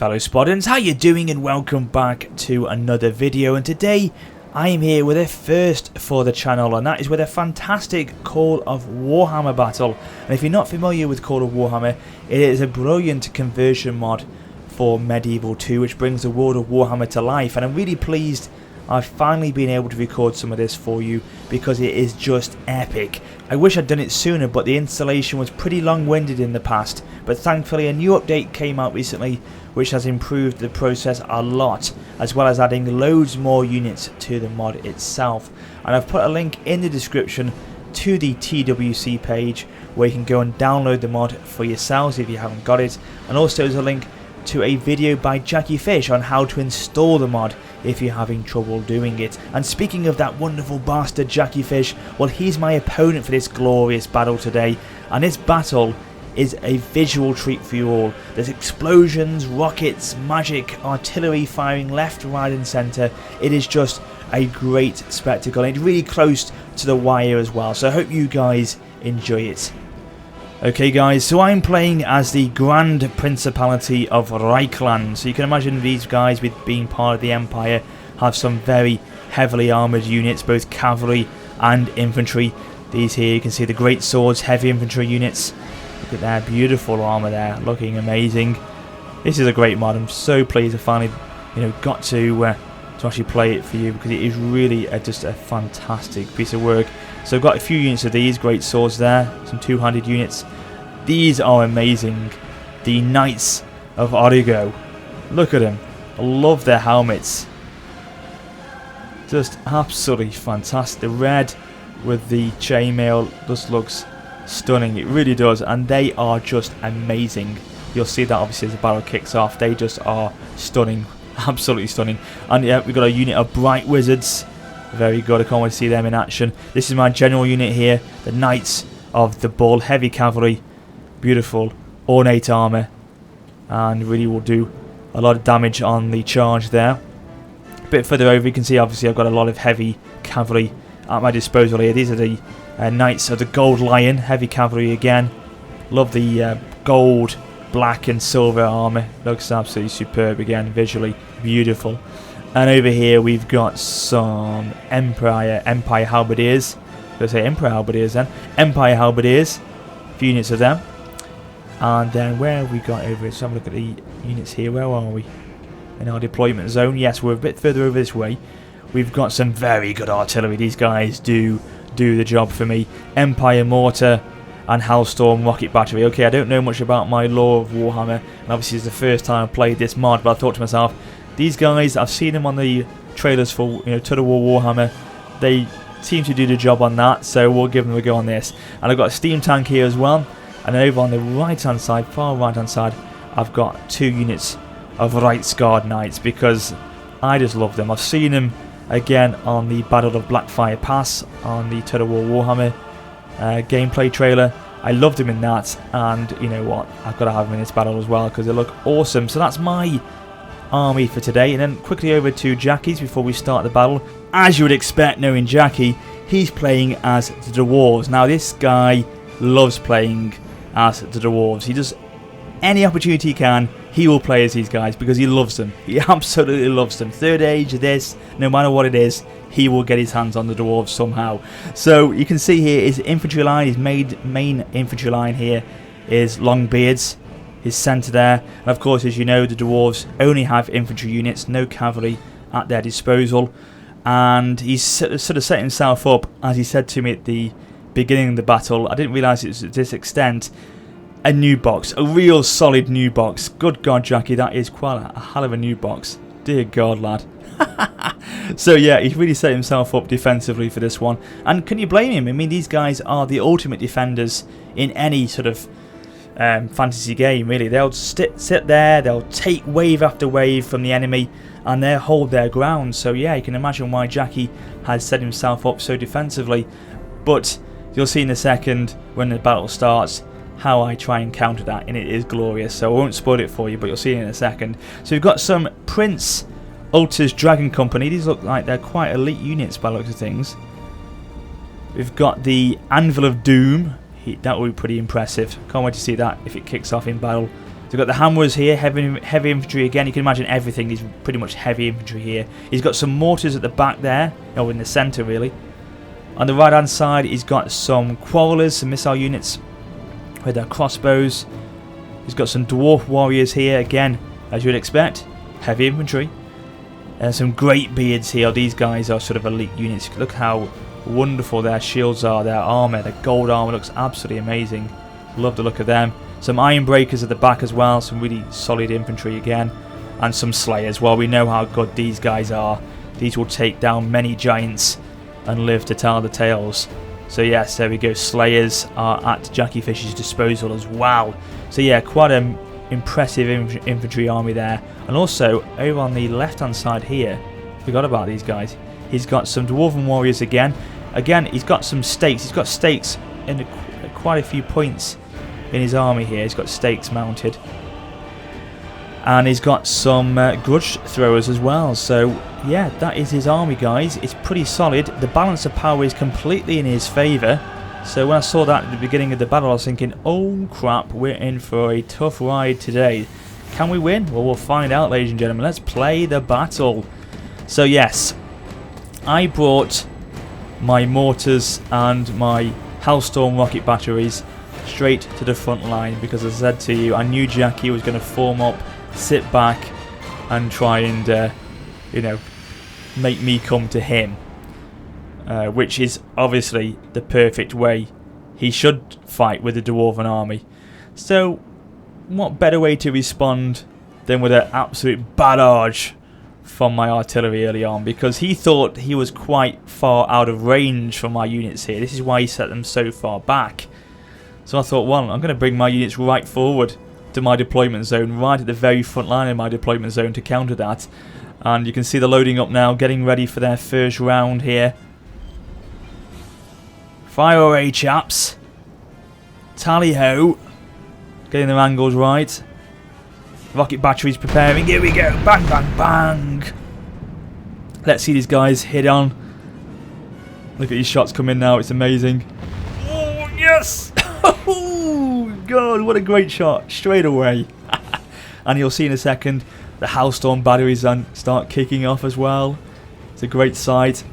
fellow Spartans, how you doing, and welcome back to another video. And today I am here with a first for the channel, and that is with a fantastic Call of Warhammer battle. And if you're not familiar with Call of Warhammer, it is a brilliant conversion mod for Medieval 2 which brings the world of Warhammer to life, and I'm really pleased I've finally been able to record some of this for you because it is just epic. I wish I'd done it sooner, but the installation was pretty long-winded in the past, but thankfully a new update came out recently which has improved the process a lot, as well as adding loads more units to the mod itself. And I've put a link in the description to the TWC page where you can go and download the mod for yourselves if you haven't got it, and also there's a link to a video by Jackie Fish on how to install the mod if you're having trouble doing it. And speaking of that wonderful bastard Jackie Fish, well, he's my opponent for this glorious battle today, and this battle is a visual treat for you all. There's explosions, rockets, magic, artillery firing left, right and centre. It is just a great spectacle, and it's really close to the wire as well, so I hope you guys enjoy it. Okay guys, so I'm playing as the Grand Principality of Reikland. So you can imagine these guys, with being part of the Empire, have some very heavily armoured units, both cavalry and infantry. These here, you can see the great swords, heavy infantry units. Look at their beautiful armour there, looking amazing. This is a great mod. I'm so pleased I finally, got to actually play it for you, because it is really just a fantastic piece of work. So I've got a few units of these great swords there, some two-handed units. These are amazing. The Knights of Origo. Look at them. I love their helmets. Just absolutely fantastic. The red with the chainmail just looks stunning. It really does. And they are just amazing. You'll see that obviously as the battle kicks off. They just are stunning. Absolutely stunning. And yeah, we've got a unit of Bright Wizards. Very good, I can't wait to see them in action. This is my general unit here, the Knights of the Bull, heavy cavalry, beautiful, ornate armour, and really will do a lot of damage on the charge there. A bit further over, you can see obviously I've got a lot of heavy cavalry at my disposal here. These are the Knights of the Gold Lion, heavy cavalry again. Love the gold, black and silver armour, looks absolutely superb again, visually beautiful. And over here we've got some Empire Halberdiers. Did I say Emperor Halberdiers then? Empire Halberdiers. A few units of them. And then where have we got over here? So have a look at the units here. Where are we? In our deployment zone. Yes, we're a bit further over this way. We've got some very good artillery. These guys do the job for me. Empire Mortar and Hellstorm Rocket Battery. Okay, I don't know much about my lore of Warhammer, and obviously it's the first time I've played this mod, but I thought to myself, these guys, I've seen them on the trailers for Total War Warhammer. They seem to do the job on that, so we'll give them a go on this. And I've got a steam tank here as well. And then over on the right hand side, far right hand side, I've got two units of Right Scarred Knights, because I just love them. I've seen them again on the Battle of Blackfire Pass on the Total War Warhammer gameplay trailer. I loved them in that, and you know what, I've got to have them in this battle as well because they look awesome. So that's my army for today, and then quickly over to Jackie's before we start the battle. As you would expect, knowing Jackie, he's playing as the Dwarves. Now this guy loves playing as the Dwarves. He does any opportunity he can, he will play as these guys because he loves them. He absolutely loves them. Third Age, this, no matter what it is, he will get his hands on the Dwarves somehow. So you can see here his infantry line, his main infantry line here is Longbeards. His centre there, and of course, as you know, the Dwarves only have infantry units, no cavalry at their disposal. And he's sort of set himself up, as he said to me at the beginning of the battle. I didn't realise it was to this extent. A new box, a real solid new box. Good God, Jackie, that is quite a hell of a new box. Dear God, lad. So yeah, he's really set himself up defensively for this one. And can you blame him? I mean, these guys are the ultimate defenders in any sort of fantasy game, really. They'll sit there, they'll take wave after wave from the enemy, and they'll hold their ground. So yeah, you can imagine why Jackie has set himself up so defensively. But you'll see in a second when the battle starts how I try and counter that, and it is glorious. So I won't spoil it for you, but you'll see in a second. So we've got some Prince Ulta's Dragon Company. These look like they're quite elite units by the looks of things. We've got the Anvil of Doom. That will be pretty impressive. Can't wait to see that if it kicks off in battle. They've got the hammerers here, heavy infantry again. You can imagine everything is pretty much heavy infantry here. He's got some mortars at the back there, or in the centre really. On the right hand side, he's got some quarrelers, some missile units with their crossbows. He's got some dwarf warriors here, again, as you'd expect, heavy infantry. Some great beards here. These guys are sort of elite units. Look how wonderful their shields are, their armour, their gold armour looks absolutely amazing. Love the look of them. Some iron breakers at the back as well, some really solid infantry again, and some slayers. Well, we know how good these guys are. These will take down many giants and live to tell the tales. So yes, there we go. Slayers are at Jackie Fish's disposal as well. So yeah, quite an impressive infantry army there. And also over on the left hand side here, forgot about these guys. He's got some dwarven warriors again. Again, he's got some stakes. He's got stakes in quite a few points in his army here. He's got stakes mounted, and he's got some grudge throwers as well. So yeah, that is his army, guys. It's pretty solid. The balance of power is completely in his favour. So when I saw that at the beginning of the battle, I was thinking, oh crap, we're in for a tough ride today. Can we win? Well, we'll find out, ladies and gentlemen. Let's play the battle. So yes, I brought my mortars and my Hellstorm rocket batteries straight to the front line, because as I said to you, I knew Jackie was going to form up, sit back and try and you know, make me come to him, which is obviously the perfect way he should fight with the Dwarven army. So what better way to respond than with an absolute barrage from my artillery early on, because he thought he was quite far out of range from my units here. This is why he set them so far back. So I thought, well, I'm going to bring my units right forward to my deployment zone, right at the very front line of my deployment zone to counter that. And you can see they're loading up now, getting ready for their first round here. Fire away, chaps. Tally-ho. Getting their angles right. Rocket batteries preparing. Here we go. Bang, bang, bang. Let's see these guys hit on. Look at these shots come in now. It's amazing. Oh, yes. Oh, God. What a great shot. Straight away. And you'll see in a second the Hellstorm batteries then start kicking off as well. It's a great sight.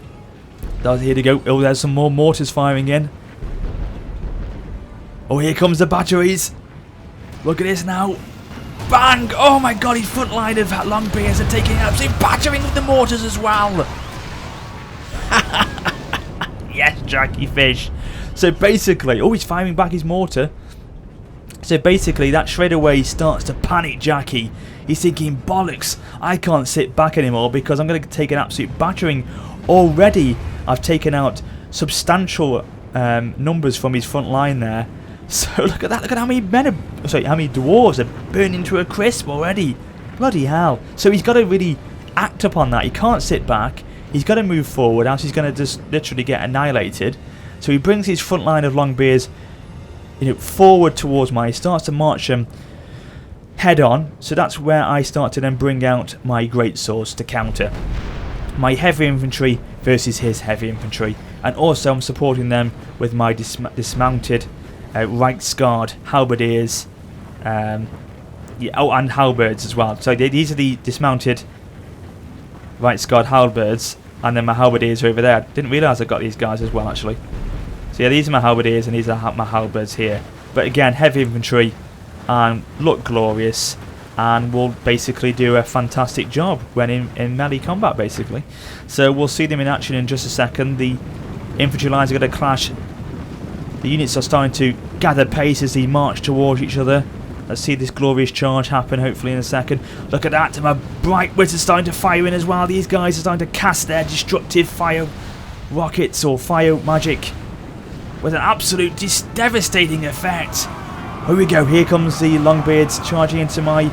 Here to go. Oh, there's some more mortars firing in. Oh, here comes the batteries. Look at this now. Bang! Oh my god, his front line of Longbeards are taking absolute battering with the mortars as well. Yes, Jackie Fish. So basically, oh, he's firing back his mortar. So basically, that straight away starts to panic Jackie. He's thinking, bollocks, I can't sit back anymore because I'm going to take an absolute battering. Already, I've taken out substantial numbers from his front line there. So look at that, look at how many men are, sorry, how many dwarves are burning to a crisp already. Bloody hell. So he's got to really act upon that. He can't sit back. He's got to move forward, else he's going to just literally get annihilated. So he brings his front line of Longbeards, you know, forward towards mine. He starts to march them head on. So that's where I start to then bring out my great swords to counter my heavy infantry versus his heavy infantry. And also I'm supporting them with my dismounted Reikland halberdiers, yeah, oh, and halberds as well. So these are the dismounted Reikland halberds, and then my halberdiers are over there. Didn't realise I got these guys as well, actually. So yeah, these are my halberdiers and these are my halberds here. But again, heavy infantry, and look glorious, and will basically do a fantastic job when in melee combat, basically. So we'll see them in action in just a second. The infantry lines are going to clash. The units are starting to gather pace as they march towards each other. Let's see this glorious charge happen, hopefully in a second. Look at that, my bright wits are starting to fire in as well. These guys are starting to cast their destructive fire rockets or fire magic with an absolute devastating effect. Here we go, here comes the Longbeards charging into my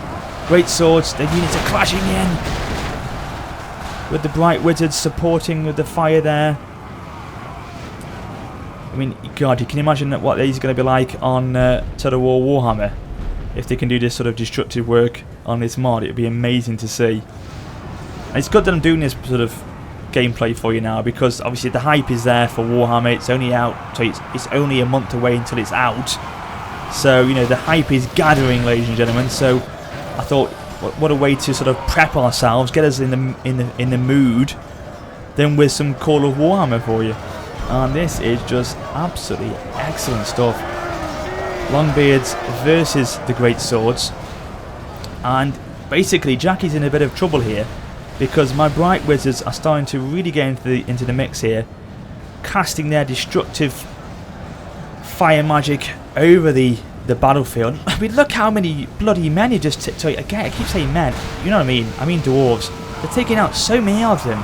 great swords. The units are clashing in with the bright wizards supporting with the fire there. I mean, God, you can imagine what these are going to be like on Total War Warhammer. If they can do this sort of destructive work on this mod, it would be amazing to see. And it's good that I'm doing this sort of gameplay for you now, because obviously the hype is there for Warhammer. It's only out, so it's only a month away until it's out. So, you know, the hype is gathering, ladies and gentlemen. So I thought, what a way to sort of prep ourselves, get us in the mood, then with some Call of Warhammer for you. And this is just absolutely excellent stuff. Longbeards versus the Great Swords. And basically Jackie's in a bit of trouble here, because my Bright Wizards are starting to really get into the mix here, casting their destructive fire magic over the battlefield. I mean, look how many bloody men you just sorry, again, I keep saying men, you know what I mean? I mean dwarves. They're taking out so many of them.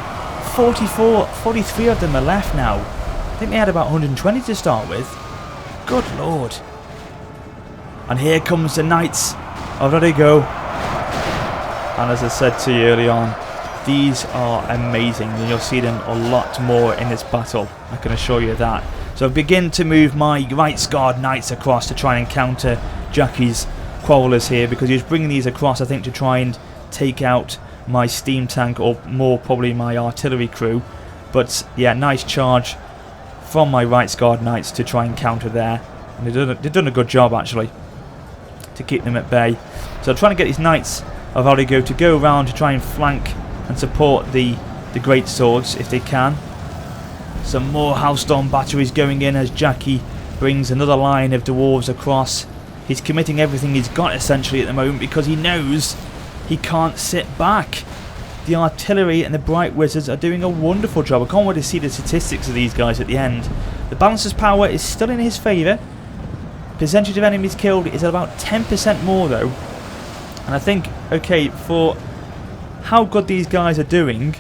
43 of them are left now. I think they had about 120 to start with. Good lord. And here comes the Knights of Rodrigo. And as I said to you early on, these are amazing, and you'll see them a lot more in this battle, I can assure you that. So I begin to move my Right Guard Knights across to try and counter Jackie's Quarrelers here, because he was bringing these across, I think, to try and take out my steam tank, or more probably my artillery crew. But yeah, nice charge from my Right Guard Knights to try and counter there. And they've done a good job, actually, to keep them at bay. So I'm trying to get these Knights of Rodrigo to go around to try and flank and support the Great Swords if they can. Some more Hellstorm batteries going in as Jackie brings another line of dwarves across. He's committing everything he's got essentially at the moment, because he knows he can't sit back. The artillery and the Bright Wizards are doing a wonderful job. I can't wait to see the statistics of these guys at the end. The Balancer's power is still in his favour. Percentage of enemies killed is at about 10% more though. And I think, okay, for how good these guys are doing,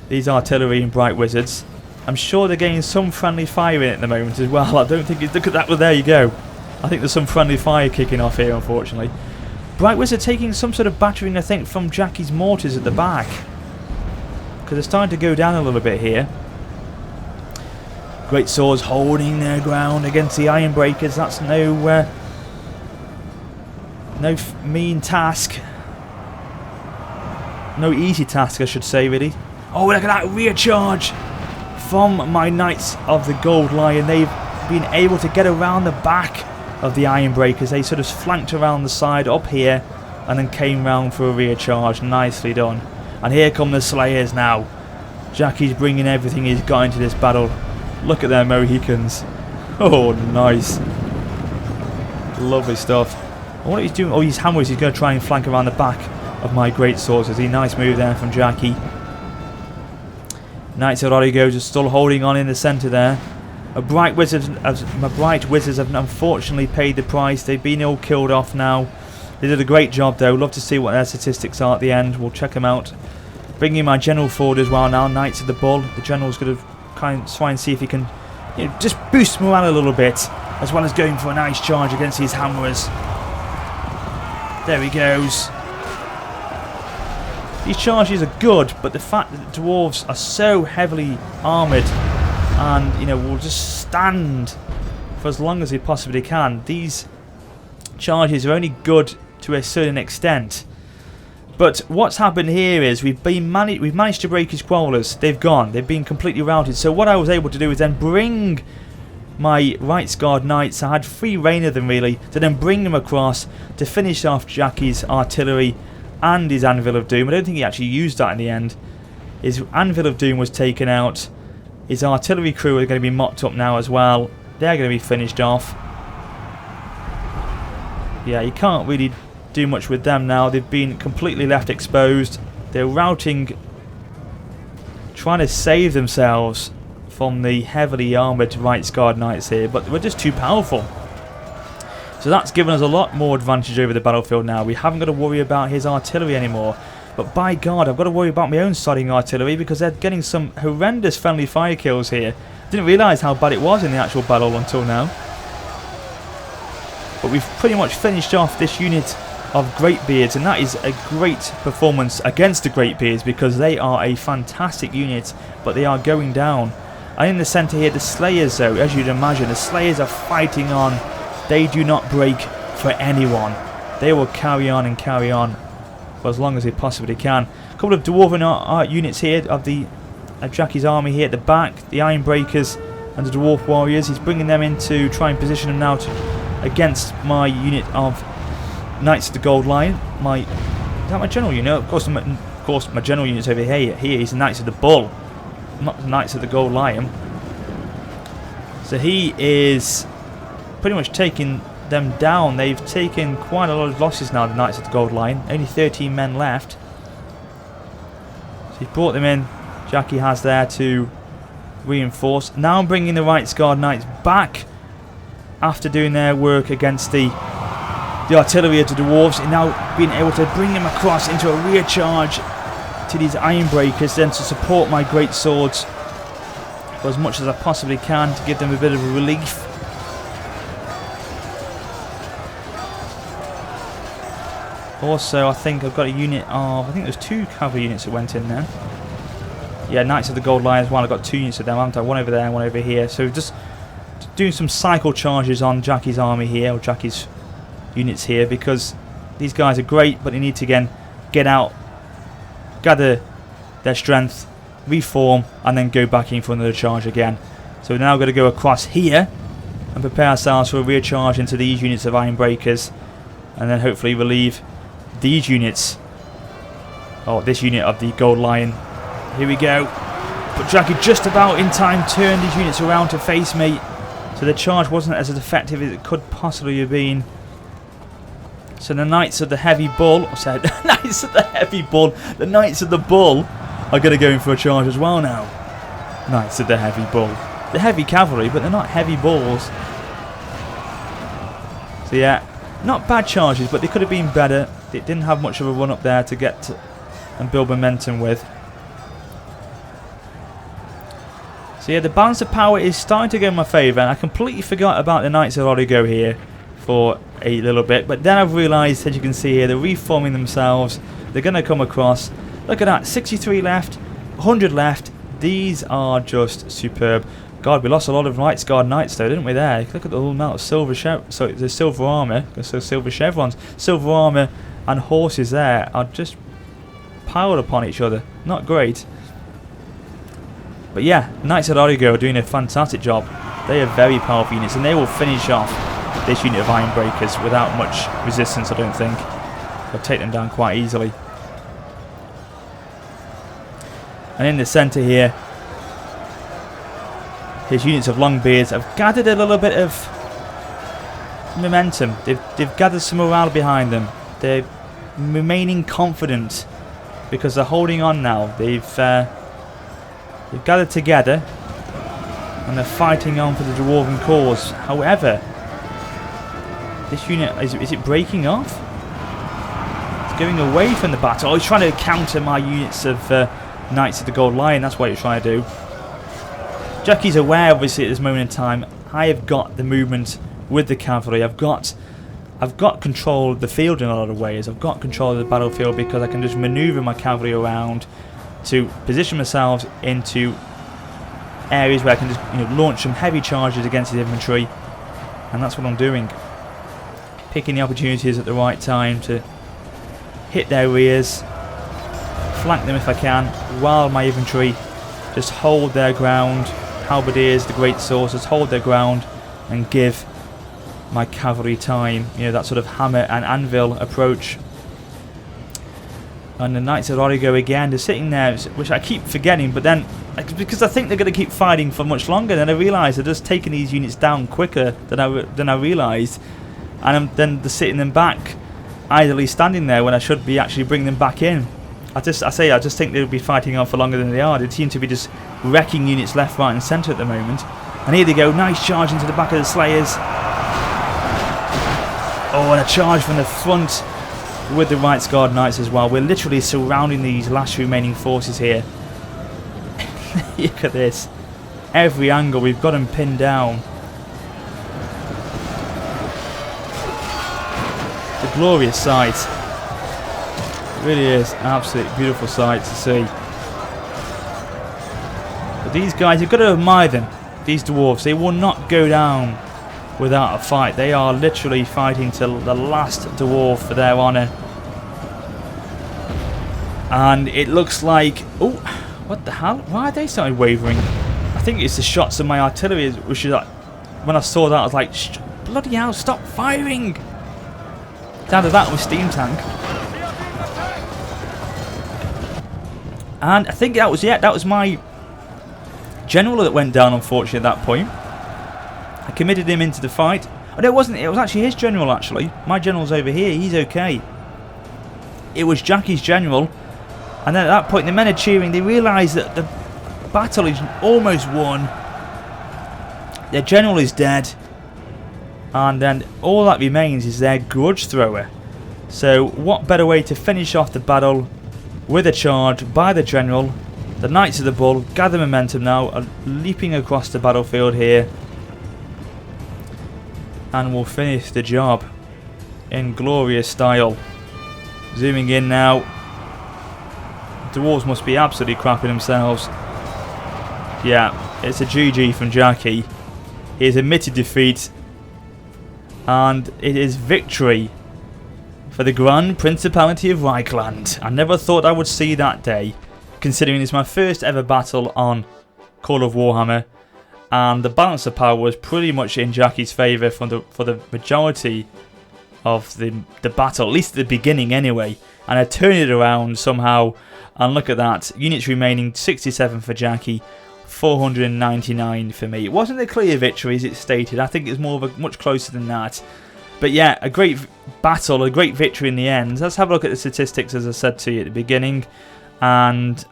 these artillery and Bright Wizards, I'm sure they're getting some friendly fire in at the moment as well. I don't think it's... Look at that, well, there you go. I think there's some friendly fire kicking off here, unfortunately. Bright Wizard taking some sort of battering, I think, from Jackie's mortars at the back, because they're starting to go down a little bit here. Great Swords holding their ground against the Iron Breakers. That's no mean task. No easy task, I should say, really. Oh, look at that rear charge from my Knights of the Gold Lion. They've been able to get around the back of the Iron Breakers. They sort of flanked around the side up here and then came round for a rear charge. Nicely done. And here come the Slayers now. Jackie's bringing everything he's got into this battle. Look at their Mohicans. Oh, nice. Lovely stuff. And what he's doing, oh, he's hammers. He's going to try and flank around the back of my Great Swords. It's a nice move there from Jackie. Knights of Rodrigo just still holding on in the centre there. My Bright Wizards have unfortunately paid the price. They've been all killed off now. They did a great job though. Love to see what their statistics are at the end. We'll check them out. Bringing my General forward as well now. Knights of the Bull. The General's going to try and see if he can, you know, just boost morale a little bit, as well as going for a nice charge against these hammerers. There he goes. These charges are good, but the fact that the dwarves are so heavily armoured and, you know, will just stand for as long as they possibly can. These charges are only good to a certain extent. But what's happened here is we've managed to break his Quarrelers. They've gone. They've been completely routed. So what I was able to do is then bring my Right Guard Knights. I had free reign of them really, to then bring them across to finish off Jackie's artillery and his Anvil of Doom. I don't think he actually used that in the end. His Anvil of Doom was taken out. His artillery crew are going to be mopped up now as well. They're going to be finished off. Yeah, you can't really do much with them now. They've been completely left exposed. They're routing, trying to save themselves from the heavily armoured Right Guard Knights here, but we're just too powerful. So that's given us a lot more advantage over the battlefield now. We haven't got to worry about his artillery anymore. But by God, I've got to worry about my own sodding artillery, because they're getting some horrendous friendly fire kills here. Didn't realise how bad it was in the actual battle until now. But we've pretty much finished off this unit of Greatbeards, and that is a great performance against the Greatbeards, because they are a fantastic unit, but they are going down. And in the centre here, the Slayers though, as you'd imagine, the Slayers are fighting on. They do not break for anyone. They will carry on and carry on for as long as they possibly can. A couple of Dwarven units here of Jackie's army here at the back. The Iron Breakers and the Dwarf Warriors. He's bringing them in to try and position them now to against my unit of Knights of the Gold Lion. Is that my general unit? Of course, my general unit's over here. Here he's the Knights of the Bull, not the Knights of the Gold Lion. So he is pretty much taking them down. They've taken quite a lot of losses now, the Knights of the Gold Lion. Only 13 men left. So he's brought them in. Jackie has there to reinforce. Now I'm bringing the Right Guard Knights back after doing their work against the artillery of the Dwarfs, and now being able to bring them across into a rear charge to these iron breakers, then to support my great swords for as much as I possibly can to give them a bit of a relief. Also, I think I've got a unit of, I think there's 2 cavalry units that went in there. Yeah, Knights of the Gold Lions, one. I've got 2 units of them, haven't I? One over there and one over here. So just doing some cycle charges on Jackie's army here, or Jackie's units here, because these guys are great, but they need to again get out, gather their strength, reform, and then go back in for another charge again. So we're now going to go across here and prepare ourselves for a rear charge into these units of iron breakers, and then hopefully relieve these units, or this unit of the Gold Lion. Here we go. But Jackie just about in time turned these units around to face me, so the charge wasn't as effective as it could possibly have been. So the Knights of the Heavy Bull, the Knights of the Bull are going to go in for a charge as well now. Knights of the Heavy Bull. They're heavy cavalry, but they're not heavy bulls. So yeah, not bad charges, but they could have been better. It didn't have much of a run up there to get to and build momentum with. So yeah, the balance of power is starting to go in my favour, and I completely forgot about the Knights of Origo here for a little bit, but then I've realised, as you can see here, they're reforming themselves. They're going to come across. Look at that, 63 left, 100 left. These are just superb. God, we lost a lot of Right Guard Knights though, didn't we there? Look at the whole amount of silver silver armour, so silver chevrons, silver armour and horses there are just piled upon each other. Not great. But yeah, Knights of Origo are doing a fantastic job. They are very powerful units, and they will finish off this unit of iron breakers without much resistance, I don't think. They'll take them down quite easily. And in the centre here, his units of Longbeards have gathered a little bit of momentum. They've gathered some morale behind them. They're remaining confident because they're holding on now. They've gathered together and they're fighting on for the Dwarven cause. However, this unit, is it breaking off? It's going away from the battle. Oh, he's trying to counter my units of Knights of the Gold Lion. That's what he's trying to do. Jackie's aware, obviously, at this moment in time, I have got the movement with the cavalry. I've got control of the field in a lot of ways. I've got control of the battlefield because I can just maneuver my cavalry around to position myself into areas where I can just launch some heavy charges against the infantry, and that's what I'm doing. Picking the opportunities at the right time to hit their rears, flank them if I can, while my infantry just hold their ground. Halberdiers, the great sorcerers, hold their ground and give my cavalry time. That sort of hammer and anvil approach. And the Knights of Origo again, they're sitting there, which I keep forgetting, but then, because I think they're going to keep fighting for much longer, then I realise they're just taking these units down quicker than I realised. And then they're sitting them back, idly standing there when I should be actually bringing them back in. I just think they'll be fighting on for longer than they are. They seem to be just wrecking units left, right and centre at the moment. And here they go, nice charge into the back of the Slayers. Oh, and a charge from the front with the Right Guard Knights as well. We're literally surrounding these last remaining forces here. Look at this. Every angle, we've got them pinned down. It's a glorious sight. It really is an absolutely beautiful sight to see. But these guys, you've got to admire them. These dwarves, they will not go down without a fight. They are literally fighting till the last dwarf for their honour. And it looks like... Oh, what the hell? Why are they started wavering? I think it's the shots of my artillery, which is like... When I saw that, I was like, Bloody hell, stop firing! Down to that with steam tank. And I think that was it. That was my general that went down, unfortunately, at that point. I committed him into the fight. Oh, no, it wasn't. It was actually his general, actually. My general's over here. He's okay. It was Jackie's general. And then at that point, the men are cheering. They realise that the battle is almost won. Their general is dead. And then all that remains is their grudge thrower. So what better way to finish off the battle with a charge by the general. The Knights of the Bull gather momentum now, are leaping across the battlefield here. And will finish the job in glorious style. Zooming in now. The Dwarves must be absolutely crapping themselves. Yeah, it's a GG from Jackie. He has admitted defeat. And it is victory for the Grand Principality of Reikland. I never thought I would see that day, considering it's my first ever battle on Call of Warhammer. And the balance of power was pretty much in Jackie's favour for the majority of the battle, at least at the beginning anyway. And I turned it around somehow, and look at that. Units remaining 67 for Jackie, 499 for me. It wasn't a clear victory as it stated. I think it's more of a much closer than that. But yeah, a great battle, a great victory in the end. Let's have a look at the statistics as I said to you at the beginning. And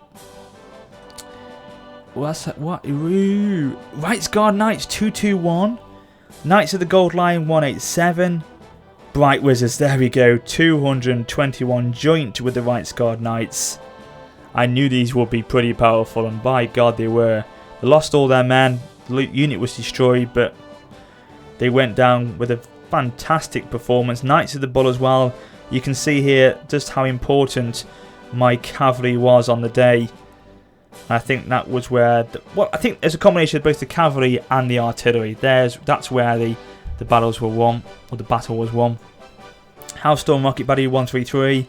what's that? What? Ooh. Right Guard Knights 221. Knights of the Gold Lion 187. Bright Wizards, there we go, 221 joint with the Right Guard Knights. I knew these would be pretty powerful, and by God they were. They lost all their men, the unit was destroyed, but they went down with a fantastic performance. Knights of the Bull as well. You can see here just how important my cavalry was on the day. I think that was where I think there's a combination of both the cavalry and the artillery. That's where the battles were won, or the battle was won. House Storm Rocket Battery 133,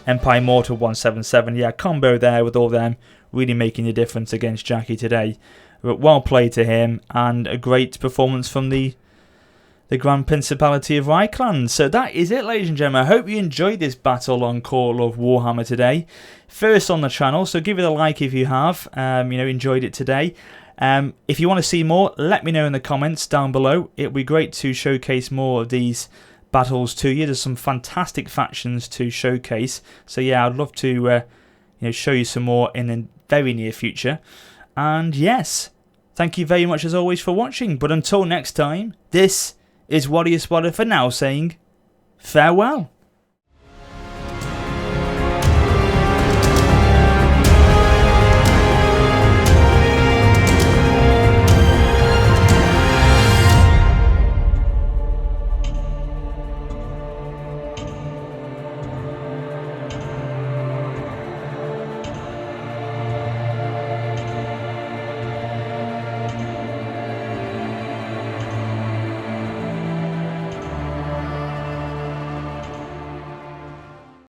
Empire Mortar 177. Yeah, combo there with all them really making a difference against Jackie today. But well played to him, and a great performance from the Grand Principality of Reikland. So that is it, ladies and gentlemen. I hope you enjoyed this battle on Call of Warhammer today. First on the channel, so give it a like if you have enjoyed it today. If you want to see more, let me know in the comments down below. It'll be great to showcase more of these battles to you. There's some fantastic factions to showcase. So yeah, I'd love to show you some more in the very near future. And yes, thank you very much as always for watching. But until next time, this is WarriorofSparta for now saying farewell.